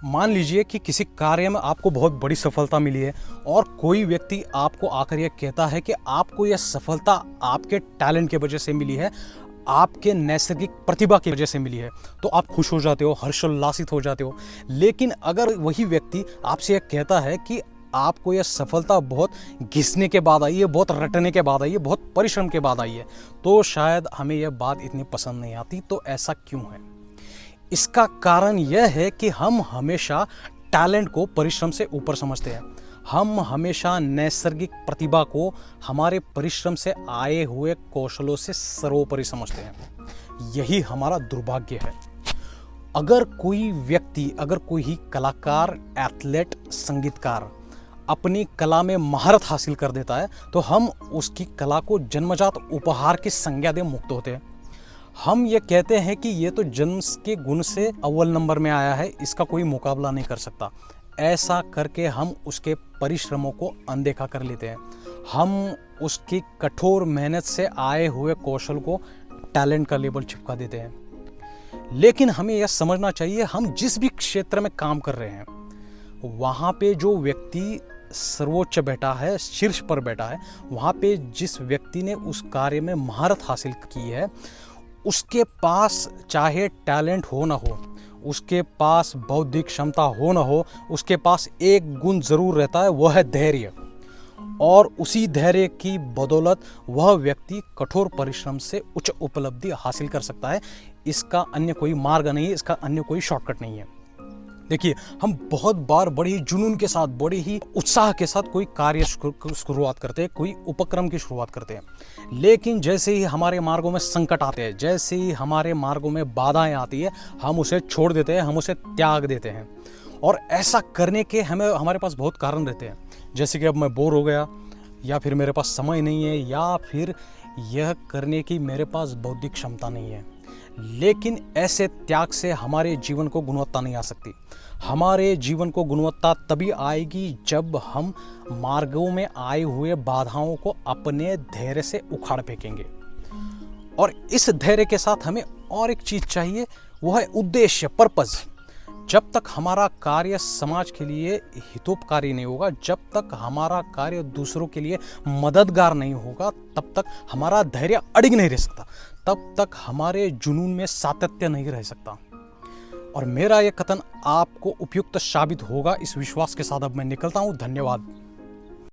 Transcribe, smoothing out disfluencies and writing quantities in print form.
मान लीजिए कि किसी कार्य में आपको बहुत बड़ी सफलता मिली है और कोई व्यक्ति आपको आकर यह कहता है कि आपको यह सफलता आपके टैलेंट की वजह से मिली है, आपके नैसर्गिक प्रतिभा की वजह से मिली है, तो आप खुश हो जाते हो, हर्षोल्लासित हो जाते हो। लेकिन अगर वही व्यक्ति आपसे यह कहता है कि आपको यह सफलता बहुत घिसने के बाद आई है, बहुत रटने के बाद आई है, बहुत परिश्रम के बाद आई है, तो शायद हमें यह बात इतनी पसंद नहीं आती। तो ऐसा क्यों है? इसका कारण यह है कि हम हमेशा टैलेंट को परिश्रम से ऊपर समझते हैं। हम हमेशा नैसर्गिक प्रतिभा को हमारे परिश्रम से आए हुए कौशलों से सर्वोपरि समझते हैं। यही हमारा दुर्भाग्य है। अगर कोई व्यक्ति, अगर कोई कलाकार, एथलीट, संगीतकार अपनी कला में महारत हासिल कर देता है, तो हम उसकी कला को जन्मजात उपहार की संज्ञा दे मुक्त होते हैं। हम ये कहते हैं कि ये तो जन्म के गुण से अव्वल नंबर में आया है, इसका कोई मुकाबला नहीं कर सकता। ऐसा करके हम उसके परिश्रमों को अनदेखा कर लेते हैं। हम उसकी कठोर मेहनत से आए हुए कौशल को टैलेंट का लेबल चिपका देते हैं। लेकिन हमें यह समझना चाहिए, हम जिस भी क्षेत्र में काम कर रहे हैं, वहाँ पे जो व्यक्ति सर्वोच्च बैठा है, शीर्ष पर बैठा है, वहाँ पे जिस व्यक्ति ने उस कार्य में महारत हासिल की है, उसके पास चाहे टैलेंट हो ना हो, उसके पास बौद्धिक क्षमता हो ना हो, उसके पास एक गुण जरूर रहता है, वह है धैर्य। और उसी धैर्य की बदौलत वह व्यक्ति कठोर परिश्रम से उच्च उपलब्धि हासिल कर सकता है। इसका अन्य कोई मार्ग नहीं है, इसका अन्य कोई शॉर्टकट नहीं है। देखिए, हम बहुत बार बड़ी ही जुनून के साथ, बड़े ही उत्साह के साथ कोई कार्य शुरुआत करते हैं, कोई उपक्रम की शुरुआत करते हैं, लेकिन जैसे ही हमारे मार्गों में संकट आते हैं, जैसे ही हमारे मार्गों में बाधाएं आती है, हम उसे छोड़ देते हैं, हम उसे त्याग देते हैं। और ऐसा करने के हमारे पास बहुत कारण रहते हैं, जैसे कि अब मैं बोर हो गया, या फिर मेरे पास समय नहीं है, या फिर यह करने की मेरे पास बौद्धिक क्षमता नहीं है। लेकिन ऐसे त्याग से हमारे जीवन को गुणवत्ता नहीं आ सकती। हमारे जीवन को गुणवत्ता तभी आएगी जब हम मार्गों में आए हुए बाधाओं को अपने धैर्य से उखाड़ फेंकेंगे। और इस धैर्य के साथ हमें और एक चीज चाहिए, वो है उद्देश्य, पर्पस। जब तक हमारा कार्य समाज के लिए हितोपकारी नहीं होगा, जब तक हमारा कार्य दूसरों के लिए मददगार नहीं होगा, तब तक हमारा धैर्य अडिग नहीं रह सकता, तब तक हमारे जुनून में सातत्य नहीं रह सकता। और मेरा यह कथन आपको उपयुक्त साबित होगा, इस विश्वास के साथ अब मैं निकलता हूँ। धन्यवाद।